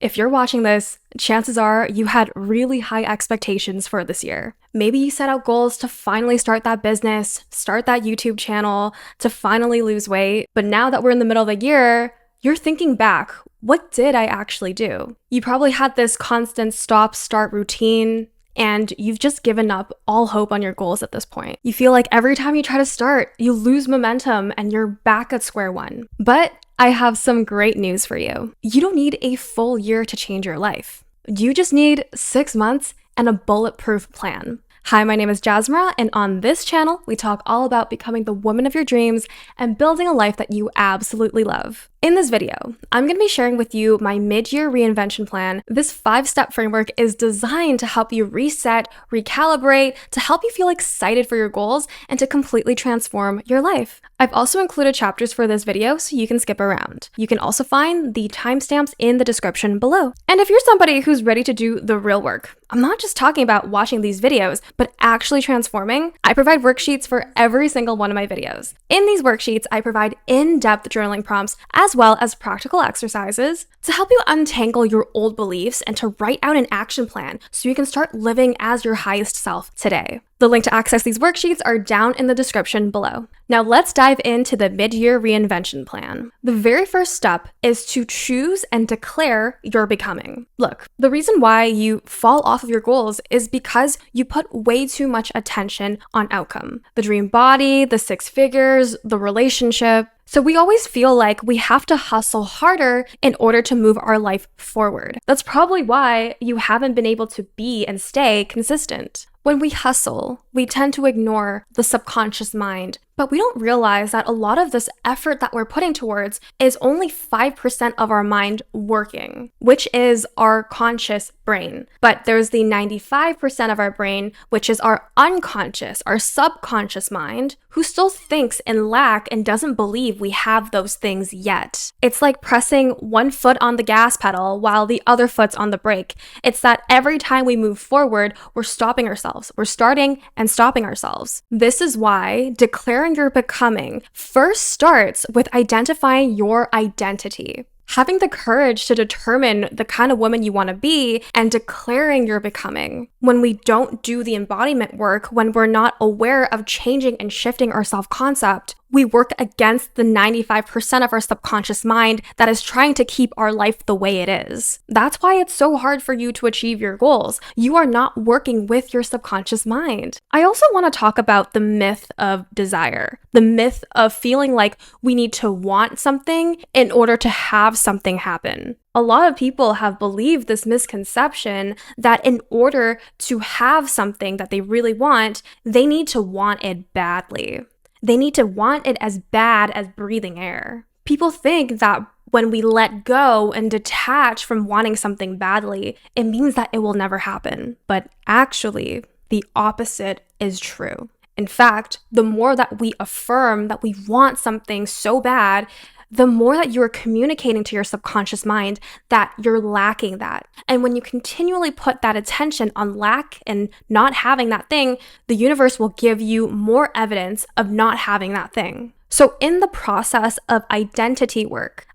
If you're watching this, chances are you had really high expectations for this year. Maybe you set out goals to finally start that business, start that YouTube channel, to finally lose weight. But now that we're in the middle of the year, you're thinking back, what did I actually do? You probably had this constant stop-start routine, and you've just given up all hope on your goals at this point. You feel like every time you try to start, you lose momentum and you're back at square one. But I have some great news for you. You don't need a full year to change your life. You just need 6 months and a bulletproof plan. Hi, my name is Jasmira, and on this channel, we talk all about becoming the woman of your dreams and building a life that you absolutely love. In this video, I'm going to be sharing with you my mid-year reinvention plan. This 5-step framework is designed to help you reset, recalibrate, to help you feel excited for your goals, and to completely transform your life. I've also included chapters for this video so you can skip around. You can also find the timestamps in the description below. And if you're somebody who's ready to do the real work, I'm not just talking about watching these videos, but actually transforming, I provide worksheets for every single one of my videos. In these worksheets, I provide in-depth journaling prompts as well as practical exercises to help you untangle your old beliefs and to write out an action plan so you can start living as your highest self today. The link to access these worksheets are down in the description below. Now let's dive into the mid-year reinvention plan. The very first step is to choose and declare your becoming. Look, the reason why you fall off of your goals is because you put way too much attention on outcome. The dream body, the 6 figures, the relationship. So we always feel like we have to hustle harder in order to move our life forward. That's probably why you haven't been able to be and stay consistent. When we hustle, we tend to ignore the subconscious mind, but we don't realize that a lot of this effort that we're putting towards is only 5% of our mind working, which is our conscious brain. But there's the 95% of our brain, which is our unconscious, our subconscious mind, who still thinks in lack and doesn't believe we have those things yet. It's like pressing one foot on the gas pedal while the other foot's on the brake. It's that every time we move forward, we're stopping ourselves. We're starting and stopping ourselves. This is why declaring your becoming first starts with identifying your identity. Having the courage to determine the kind of woman you want to be and declaring your becoming. When we don't do the embodiment work, when we're not aware of changing and shifting our self-concept, we work against the 95% of our subconscious mind that is trying to keep our life the way it is. That's why it's so hard for you to achieve your goals. You are not working with your subconscious mind. I also want to talk about the myth of desire, the myth of feeling like we need to want something in order to have something happen. A lot of people have believed this misconception that in order to have something that they really want, they need to want it badly. They need to want it as bad as breathing air. People think that when we let go and detach from wanting something badly, it means that it will never happen. But actually, the opposite is true. In fact, the more that we affirm that we want something so bad, the more that you're communicating to your subconscious mind that you're lacking that. And when you continually put that attention on lack and not having that thing, the universe will give you more evidence of not having that thing. So in the process of identity work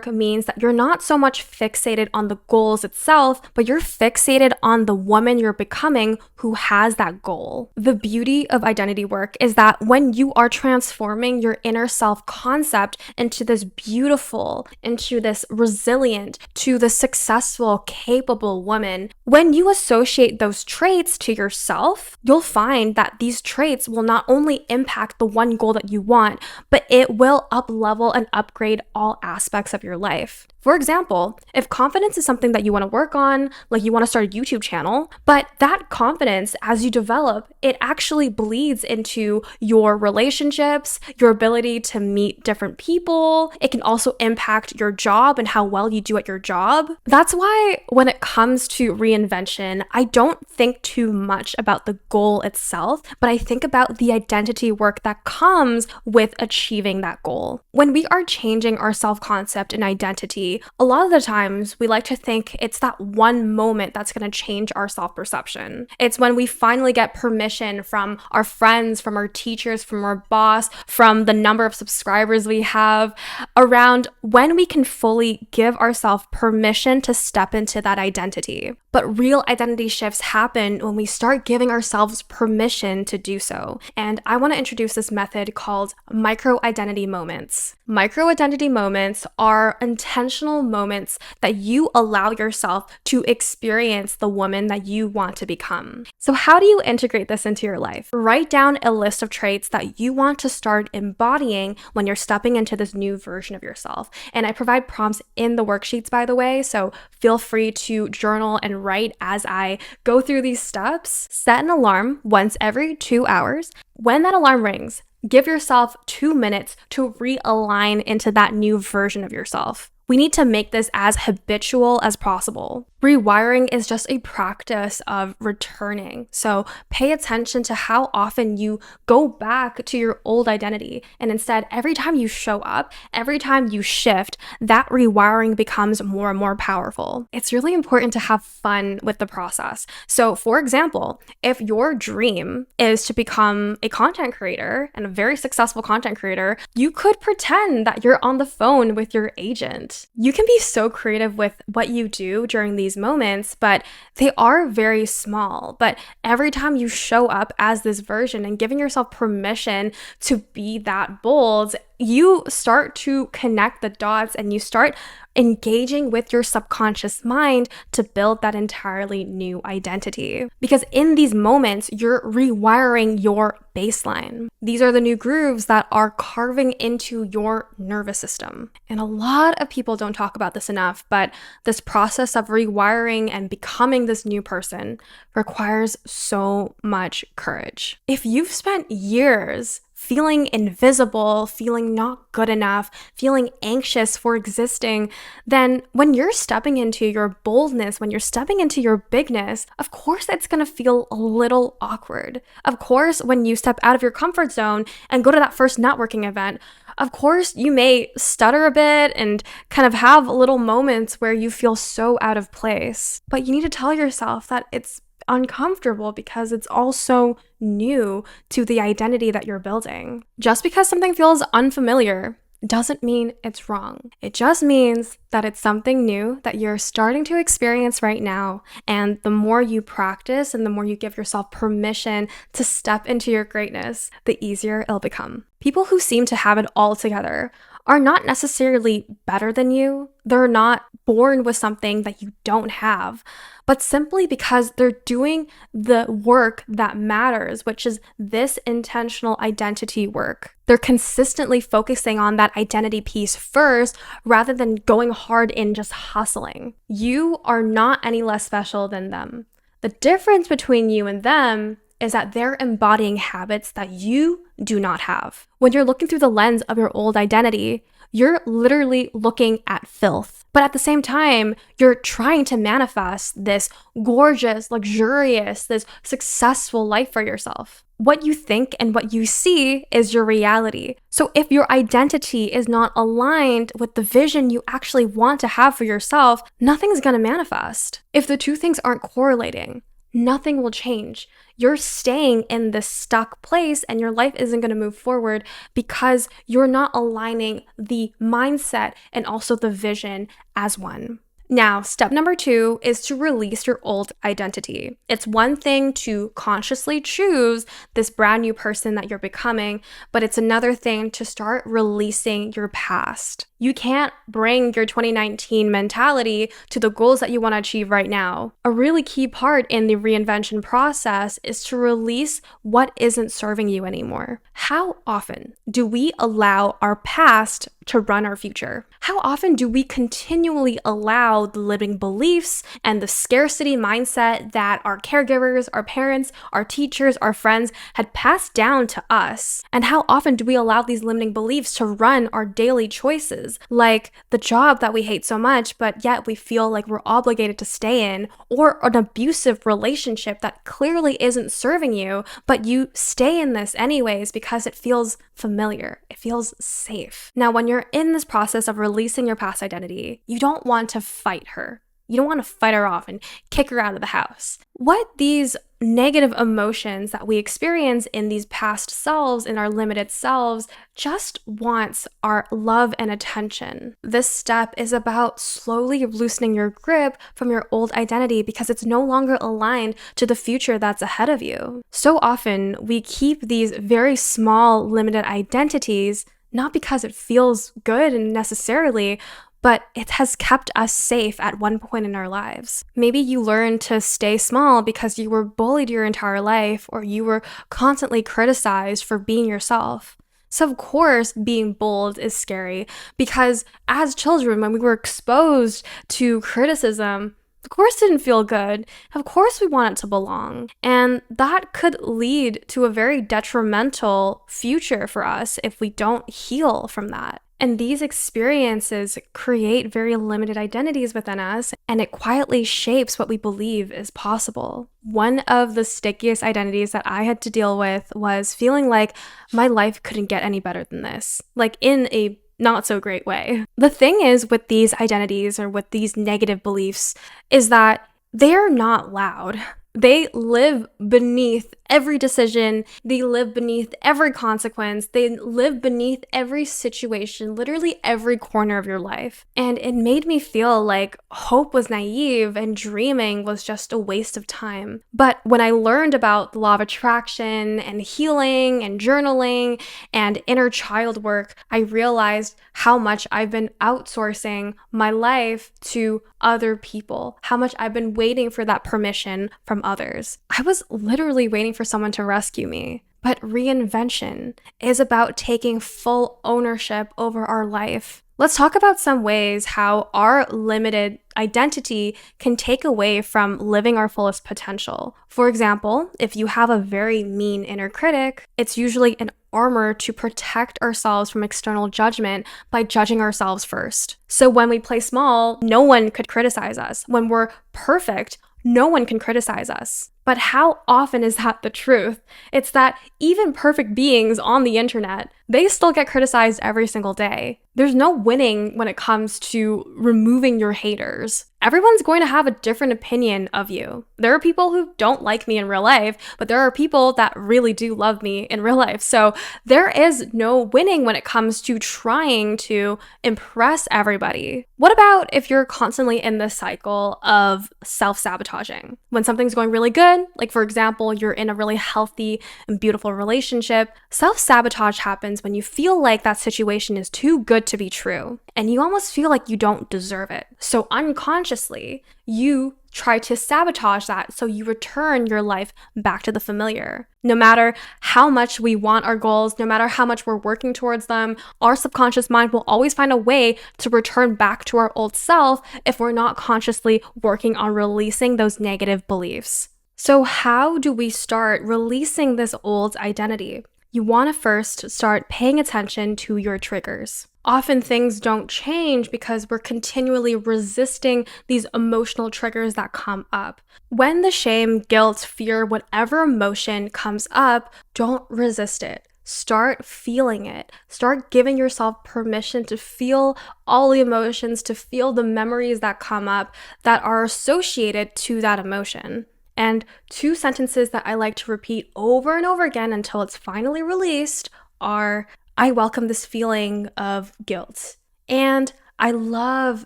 means that you're not so much fixated on the goals itself, but you're fixated on the woman you're becoming who has that goal. The beauty of identity work is that when you are transforming your inner self-concept into this beautiful, into this resilient, to the successful, capable woman, when you associate those traits to yourself, you'll find that these traits will not only impact the one goal that you want, but it will up-level and upgrade all aspects of your life. For example, if confidence is something that you want to work on, like you want to start a YouTube channel, but that confidence, as you develop, it actually bleeds into your relationships, your ability to meet different people. It can also impact your job and how well you do at your job. That's why when it comes to reinvention, I don't think too much about the goal itself, but I think about the identity work that comes with achieving that goal. When we are changing our self-concept and identity, identity, a lot of the times we like to think it's that one moment that's going to change our self-perception. It's when we finally get permission from our friends, from our teachers, from our boss, from the number of subscribers we have, around when we can fully give ourselves permission to step into that identity. But real identity shifts happen when we start giving ourselves permission to do so. And I want to introduce this method called micro-identity moments. Micro-identity moments are intentional moments that you allow yourself to experience the woman that you want to become. So how do you integrate this into your life? Write down a list of traits that you want to start embodying when you're stepping into this new version of yourself. And I provide prompts in the worksheets, by the way, so feel free to journal and write as I go through these steps. Set an alarm once every 2 hours. When that alarm rings, give yourself 2 minutes to realign into that new version of yourself. We need to make this as habitual as possible. Rewiring is just a practice of returning. So pay attention to how often you go back to your old identity. And instead, every time you show up, every time you shift, that rewiring becomes more and more powerful. It's really important to have fun with the process. So for example, if your dream is to become a content creator and a very successful content creator, you could pretend that you're on the phone with your agent. You can be so creative with what you do during these moments, but they are very small. But every time you show up as this version and giving yourself permission to be that bold, you start to connect the dots and you start engaging with your subconscious mind to build that entirely new identity. Because in these moments, you're rewiring your baseline. These are the new grooves that are carving into your nervous system. And a lot of people don't talk about this enough, but this process of rewiring and becoming this new person requires so much courage. If you've spent years feeling invisible, feeling not good enough, feeling anxious for existing, then when you're stepping into your boldness, when you're stepping into your bigness, of course it's going to feel a little awkward. Of course, when you step out of your comfort zone and go to that first networking event, of course you may stutter a bit and kind of have little moments where you feel so out of place. But you need to tell yourself that it's uncomfortable because it's also new to the identity that you're building. Just because something feels unfamiliar doesn't mean it's wrong. It just means that it's something new that you're starting to experience right now. And the more you practice and the more you give yourself permission to step into your greatness, the easier it'll become. People who seem to have it all together are not necessarily better than you. They're not born with something that you don't have, but simply because they're doing the work that matters, which is this intentional identity work. They're consistently focusing on that identity piece first rather than going hard in just hustling. You are not any less special than them. The difference between you and them is that they're embodying habits that you do not have. When you're looking through the lens of your old identity, you're literally looking at filth. But at the same time, you're trying to manifest this gorgeous, luxurious, this successful life for yourself. What you think and what you see is your reality. So if your identity is not aligned with the vision you actually want to have for yourself, nothing's going to manifest. If the two things aren't correlating, nothing will change. You're staying in this stuck place and your life isn't going to move forward because you're not aligning the mindset and also the vision as one. Now, step number 2 is to release your old identity. It's one thing to consciously choose this brand new person that you're becoming, but it's another thing to start releasing your past. You can't bring your 2019 mentality to the goals that you want to achieve right now. A really key part in the reinvention process is to release what isn't serving you anymore. How often do we allow our past to run our future? How often do we continually allow the limiting beliefs and the scarcity mindset that our caregivers, our parents, our teachers, our friends had passed down to us? And how often do we allow these limiting beliefs to run our daily choices, like the job that we hate so much, but yet we feel like we're obligated to stay in, or an abusive relationship that clearly isn't serving you, but you stay in this anyways because it feels familiar, it feels safe. Now, when you're you're in this process of releasing your past identity, you don't want to fight her. You don't want to fight her off and kick her out of the house. What these negative emotions that we experience in these past selves, in our limited selves, just wants our love and attention. This step is about slowly loosening your grip from your old identity because it's no longer aligned to the future that's ahead of you. So often, we keep these very small, limited identities not because it feels good and necessarily, but it has kept us safe at one point in our lives. Maybe you learned to stay small because you were bullied your entire life, or you were constantly criticized for being yourself. So of course, being bold is scary because as children, when we were exposed to criticism, of course it didn't feel good. Of course we wanted to belong. And that could lead to a very detrimental future for us if we don't heal from that. And these experiences create very limited identities within us, and it quietly shapes what we believe is possible. One of the stickiest identities that I had to deal with was feeling like my life couldn't get any better than this, like in a not so great way. The thing is with these identities or with these negative beliefs is that they're not loud. They live beneath every decision. They live beneath every consequence. They live beneath every situation, literally every corner of your life. And it made me feel like hope was naive and dreaming was just a waste of time. But when I learned about the law of attraction and healing and journaling and inner child work, I realized how much I've been outsourcing my life to other people, how much I've been waiting for that permission from others. I was literally waiting for someone to rescue me. But reinvention is about taking full ownership over our life. Let's talk about some ways how our limited identity can take away from living our fullest potential. For example, if you have a very mean inner critic, it's usually an armor to protect ourselves from external judgment by judging ourselves first. So when we play small, no one could criticize us. When we're perfect, no one can criticize us. But how often is that the truth? It's that even perfect beings on the internet, they still get criticized every single day. There's no winning when it comes to removing your haters. Everyone's going to have a different opinion of you. There are people who don't like me in real life, but there are people that really do love me in real life. So there is no winning when it comes to trying to impress everybody. What about if you're constantly in this cycle of self-sabotaging? When something's going really good, like for example, you're in a really healthy and beautiful relationship, self-sabotage happens when you feel like that situation is too good to be true, and you almost feel like you don't deserve it. So unconsciously, you try to sabotage that so you return your life back to the familiar. No matter how much we want our goals, no matter how much we're working towards them, our subconscious mind will always find a way to return back to our old self if we're not consciously working on releasing those negative beliefs. So how do we start releasing this old identity? You want to first start paying attention to your triggers. Often things don't change because we're continually resisting these emotional triggers that come up. When the shame, guilt, fear, whatever emotion comes up, don't resist it. Start feeling it. Start giving yourself permission to feel all the emotions, to feel the memories that come up that are associated to that emotion. And two sentences that I like to repeat over and over again until it's finally released are, I welcome this feeling of guilt. And I love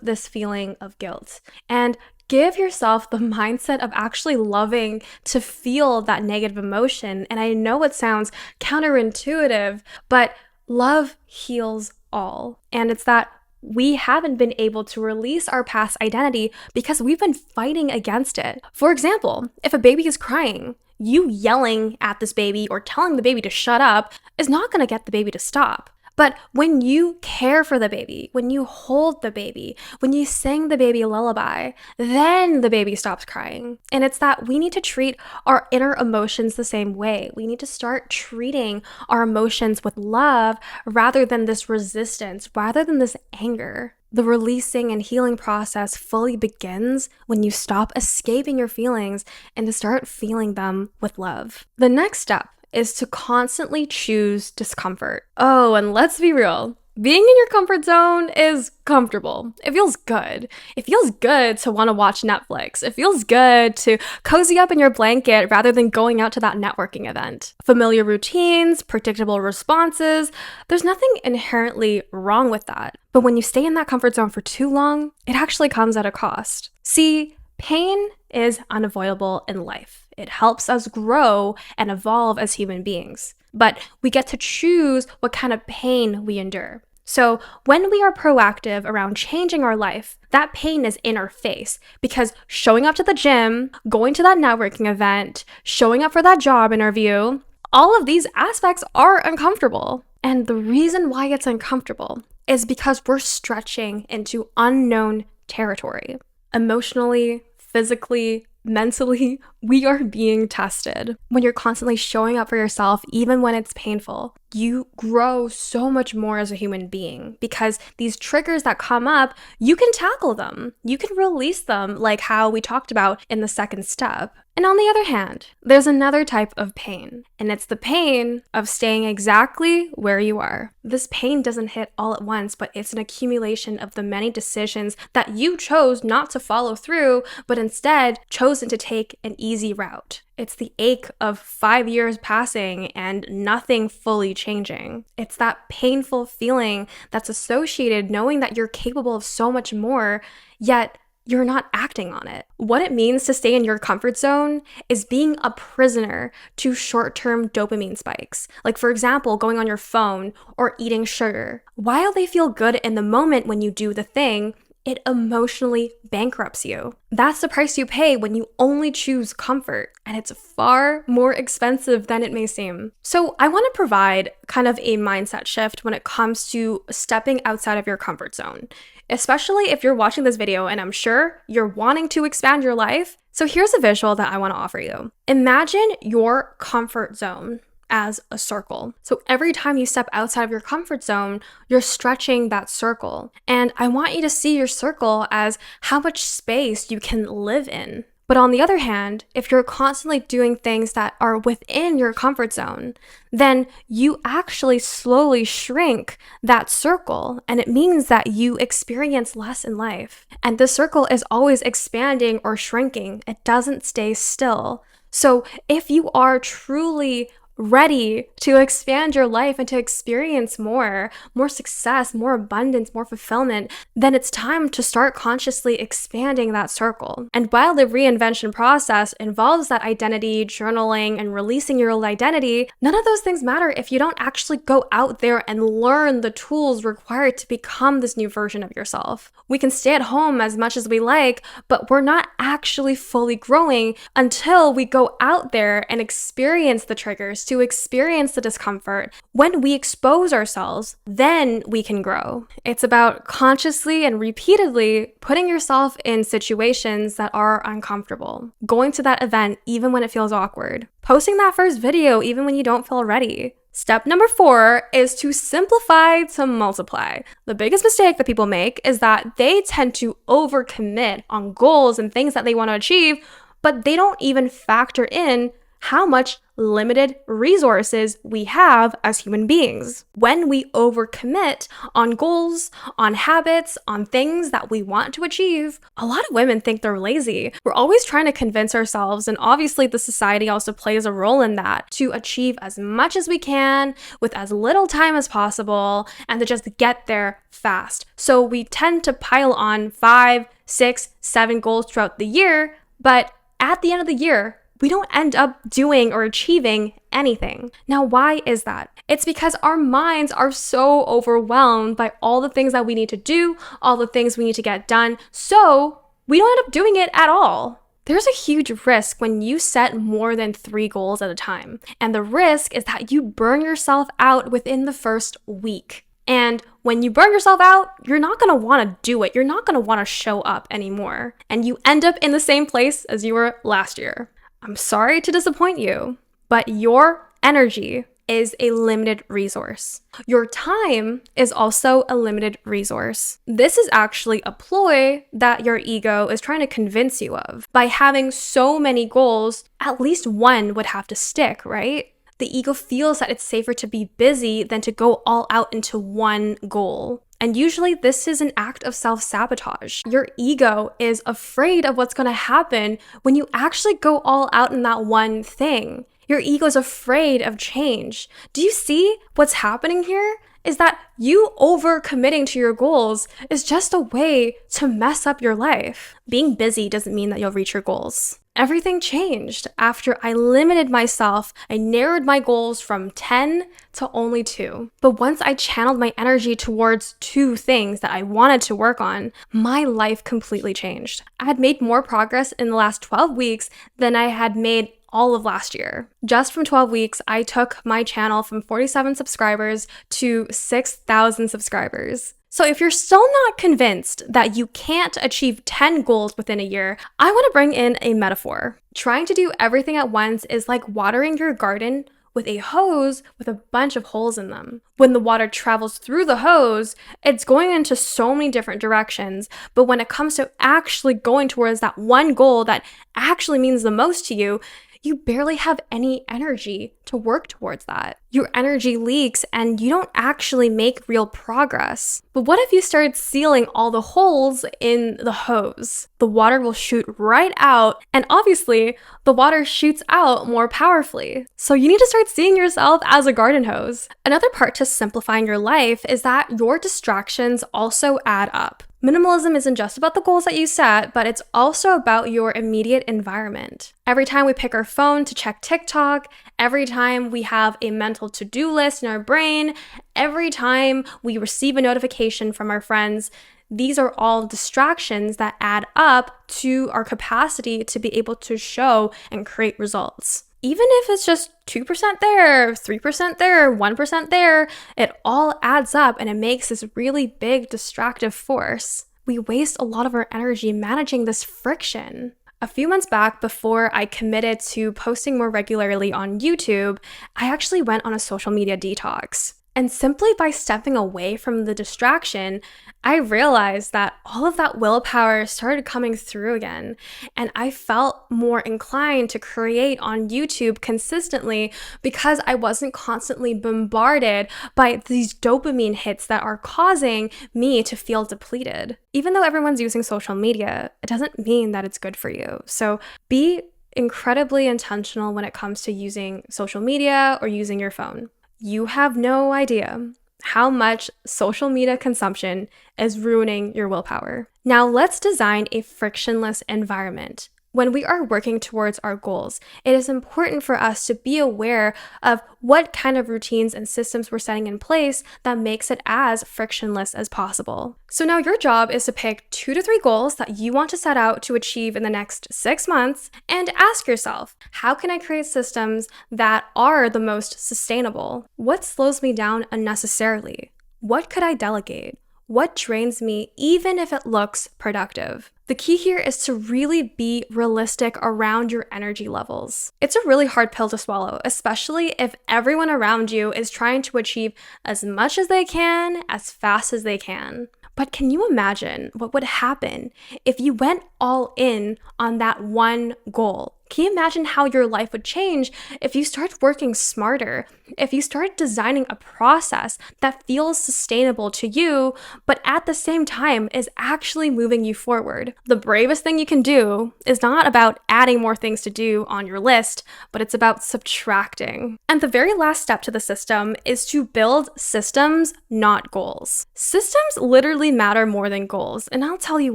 this feeling of guilt. And give yourself the mindset of actually loving to feel that negative emotion. And I know it sounds counterintuitive, but love heals all. And it's that we haven't been able to release our past identity because we've been fighting against it. For example, if a baby is crying, you yelling at this baby or telling the baby to shut up is not going to get the baby to stop. But when you care for the baby, when you hold the baby, when you sing the baby a lullaby, then the baby stops crying. And it's that we need to treat our inner emotions the same way. We need to start treating our emotions with love rather than this resistance, rather than this anger. The releasing and healing process fully begins when you stop escaping your feelings and to start feeling them with love. The next step is to constantly choose discomfort. Oh, and let's be real. Being in your comfort zone is comfortable. It feels good. It feels good to want to watch Netflix. It feels good to cozy up in your blanket rather than going out to that networking event. Familiar routines, predictable responses, there's nothing inherently wrong with that. But when you stay in that comfort zone for too long, it actually comes at a cost. See, pain is unavoidable in life. It helps us grow and evolve as human beings. But we get to choose what kind of pain we endure. So when we are proactive around changing our life, that pain is in our face because showing up to the gym, going to that networking event, showing up for that job interview, all of these aspects are uncomfortable. And the reason why it's uncomfortable is because we're stretching into unknown territory. Emotionally, physically, mentally, we are being tested. When you're constantly showing up for yourself, even when it's painful, you grow so much more as a human being because these triggers that come up, you can tackle them. You can release them like how we talked about in the second step. And on the other hand, there's another type of pain, and it's the pain of staying exactly where you are. This pain doesn't hit all at once, but it's an accumulation of the many decisions that you chose not to follow through, but instead chosen to take an easy route. It's the ache of 5 years passing and nothing fully changing. It's that painful feeling that's associated knowing that you're capable of so much more, yet you're not acting on it. What it means to stay in your comfort zone is being a prisoner to short-term dopamine spikes. Like, for example, going on your phone or eating sugar. While they feel good in the moment when you do the thing, it emotionally bankrupts you. That's the price you pay when you only choose comfort, and it's far more expensive than it may seem. So I want to provide kind of a mindset shift when it comes to stepping outside of your comfort zone, especially if you're watching this video and I'm sure you're wanting to expand your life. So here's a visual that I want to offer you. Imagine your comfort zone as a circle. So every time you step outside of your comfort zone, you're stretching that circle. And I want you to see your circle as how much space you can live in. But on the other hand, if you're constantly doing things that are within your comfort zone, then you actually slowly shrink that circle. And it means that you experience less in life. And the circle is always expanding or shrinking. It doesn't stay still. So if you are truly ready to expand your life and to experience more success, more abundance, more fulfillment, then it's time to start consciously expanding that circle. And while the reinvention process involves that identity, journaling, and releasing your old identity, none of those things matter if you don't actually go out there and learn the tools required to become this new version of yourself. We can stay at home as much as we like, but we're not actually fully growing until we go out there and experience the triggers, to experience the discomfort. When we expose ourselves, then we can grow. It's about consciously and repeatedly putting yourself in situations that are uncomfortable. Going to that event even when it feels awkward. Posting that first video even when you don't feel ready. Step number 4 is to simplify to multiply. The biggest mistake that people make is that they tend to overcommit on goals and things that they want to achieve, but they don't even factor in how much limited resources we have as human beings. When we overcommit on goals, on habits, on things that we want to achieve, a lot of women think they're lazy. We're always trying to convince ourselves, and obviously the society also plays a role in that, to achieve as much as we can with as little time as possible and to just get there fast. So we tend to pile on 5, 6, 7 goals throughout the year, but at the end of the year, we don't end up doing or achieving anything. Now, why is that? It's because our minds are so overwhelmed by all the things that we need to do, all the things we need to get done, so we don't end up doing it at all. There's a huge risk when you set more than 3 goals at a time. And the risk is that you burn yourself out within the first week. And when you burn yourself out, you're not going to want to do it. You're not going to want to show up anymore. And you end up in the same place as you were last year. I'm sorry to disappoint you, but your energy is a limited resource. Your time is also a limited resource. This is actually a ploy that your ego is trying to convince you of. By having so many goals, at least one would have to stick, right? The ego feels that it's safer to be busy than to go all out into one goal. And usually this is an act of self-sabotage. Your ego is afraid of what's going to happen when you actually go all out in that one thing. Your ego is afraid of change. Do you see what's happening here? Is that you overcommitting to your goals is just a way to mess up your life. Being busy doesn't mean that you'll reach your goals. Everything changed after I limited myself. I narrowed my goals from 10 to only 2. But once I channeled my energy towards 2 things that I wanted to work on, my life completely changed. I had made more progress in the last 12 weeks than I had made all of last year. Just from 12 weeks, I took my channel from 47 subscribers to 6,000 subscribers. So if you're still not convinced that you can't achieve 10 goals within a year, I want to bring in a metaphor. Trying to do everything at once is like watering your garden with a hose with a bunch of holes in them. When the water travels through the hose, it's going into so many different directions, but when it comes to actually going towards that one goal that actually means the most to you, you barely have any energy to work towards that. Your energy leaks and you don't actually make real progress. But what if you started sealing all the holes in the hose? The water will shoot right out, and obviously, the water shoots out more powerfully. So you need to start seeing yourself as a garden hose. Another part to simplifying your life is that your distractions also add up. Minimalism isn't just about the goals that you set, but it's also about your immediate environment. Every time we pick our phone to check TikTok, every time we have a mental to-do list in our brain, every time we receive a notification from our friends, these are all distractions that add up to our capacity to be able to show and create results. Even if it's just 2% there, 3% there, 1% there, it all adds up and it makes this really big distractive force. We waste a lot of our energy managing this friction. A few months back, before I committed to posting more regularly on YouTube, I actually went on a social media detox. And simply by stepping away from the distraction, I realized that all of that willpower started coming through again. And I felt more inclined to create on YouTube consistently because I wasn't constantly bombarded by these dopamine hits that are causing me to feel depleted. Even though everyone's using social media, it doesn't mean that it's good for you. So be incredibly intentional when it comes to using social media or using your phone. You have no idea how much social media consumption is ruining your willpower. Now let's design a frictionless environment. When we are working towards our goals, it is important for us to be aware of what kind of routines and systems we're setting in place that makes it as frictionless as possible. So now your job is to pick 2 to 3 goals that you want to set out to achieve in the next 6 months and ask yourself, how can I create systems that are the most sustainable? What slows me down unnecessarily? What could I delegate? What drains me, even if it looks productive? The key here is to really be realistic around your energy levels. It's a really hard pill to swallow, especially if everyone around you is trying to achieve as much as they can, as fast as they can. But can you imagine what would happen if you went all in on that one goal? Can you imagine how your life would change if you started working smarter, if you started designing a process that feels sustainable to you, but at the same time is actually moving you forward? The bravest thing you can do is not about adding more things to do on your list, but it's about subtracting. And the very last step to the system is to build systems, not goals. Systems literally matter more than goals, and I'll tell you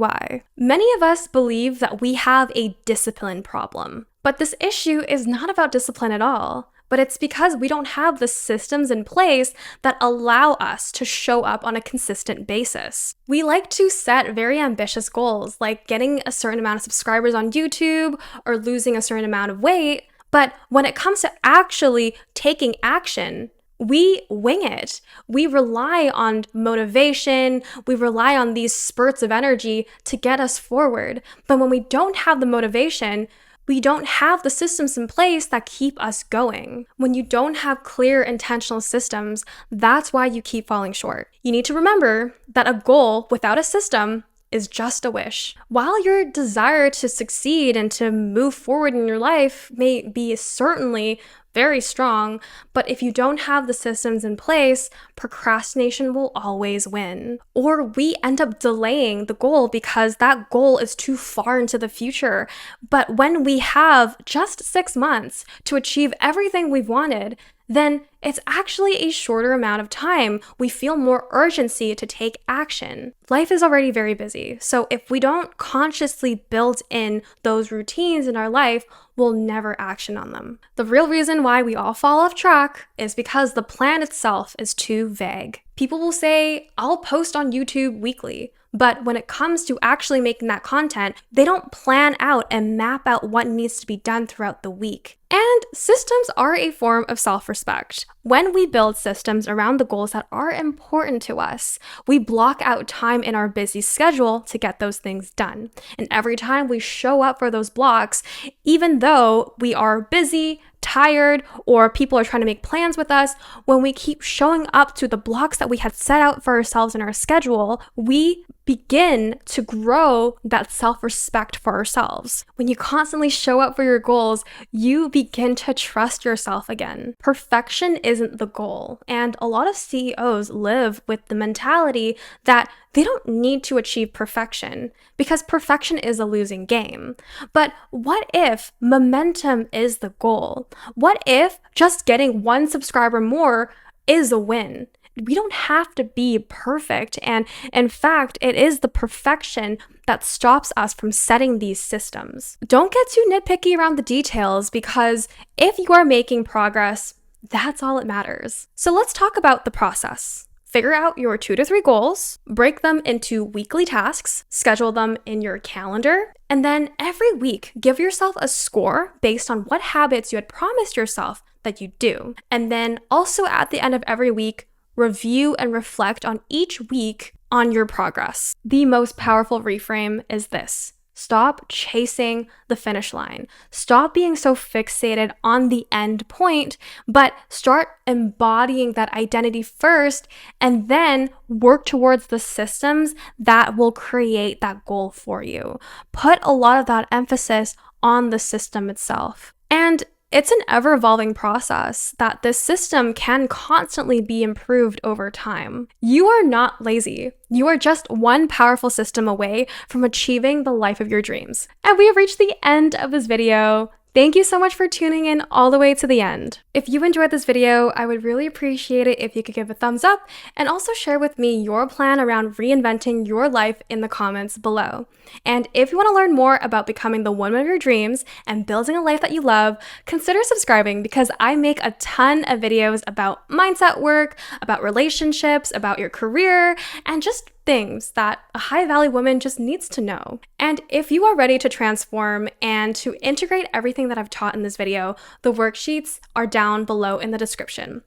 why. Many of us believe that we have a discipline problem. But this issue is not about discipline at all, but it's because we don't have the systems in place that allow us to show up on a consistent basis. We like to set very ambitious goals, like getting a certain amount of subscribers on YouTube or losing a certain amount of weight, but when it comes to actually taking action, we wing it. We rely on motivation. We rely on these spurts of energy to get us forward. But when we don't have the motivation, we don't have the systems in place that keep us going. When you don't have clear intentional systems, that's why you keep falling short. You need to remember that a goal without a system is just a wish. While your desire to succeed and to move forward in your life may be certainly very strong, but if you don't have the systems in place, procrastination will always win. Or we end up delaying the goal because that goal is too far into the future. But when we have just 6 months to achieve everything we've wanted, then it's actually a shorter amount of time. We feel more urgency to take action. Life is already very busy, so if we don't consciously build in those routines in our life, we'll never action on them. The real reason why we all fall off track is because the plan itself is too vague. People will say, I'll post on YouTube weekly. But when it comes to actually making that content, they don't plan out and map out what needs to be done throughout the week. And systems are a form of self-respect. When we build systems around the goals that are important to us, we block out time in our busy schedule to get those things done. And every time we show up for those blocks, even though we are busy, tired, or people are trying to make plans with us, when we keep showing up to the blocks that we had set out for ourselves in our schedule, we begin to grow that self-respect for ourselves. When you constantly show up for your goals, you begin to trust yourself again. Perfection isn't the goal, and a lot of CEOs live with the mentality that they don't need to achieve perfection because perfection is a losing game. But what if momentum is the goal? What if just getting 1 subscriber more is a win? We don't have to be perfect, and in fact, it is the perfection that stops us from setting these systems. Don't get too nitpicky around the details because if you are making progress, that's all that matters. So let's talk about the process. Figure out your 2 to 3 goals, break them into weekly tasks, schedule them in your calendar, and then every week give yourself a score based on what habits you had promised yourself that you do. And then also at the end of every week, review and reflect on each week on your progress. The most powerful reframe is this. Stop chasing the finish line. Stop being so fixated on the end point, but start embodying that identity first and then work towards the systems that will create that goal for you. Put a lot of that emphasis on the system itself. And it's an ever-evolving process that this system can constantly be improved over time. You are not lazy. You are just one powerful system away from achieving the life of your dreams. And we have reached the end of this video. Thank you so much for tuning in all the way to the end. If you enjoyed this video, I would really appreciate it if you could give a thumbs up and also share with me your plan around reinventing your life in the comments below. And if you want to learn more about becoming the woman of your dreams and building a life that you love, consider subscribing because I make a ton of videos about mindset work, about relationships, about your career, and just things that a high-value woman just needs to know. And if you are ready to transform and to integrate everything that I've taught in this video, the worksheets are down below in the description.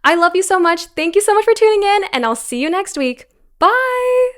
I love you so much. Thank you so much for tuning in, and I'll see you next week. Bye!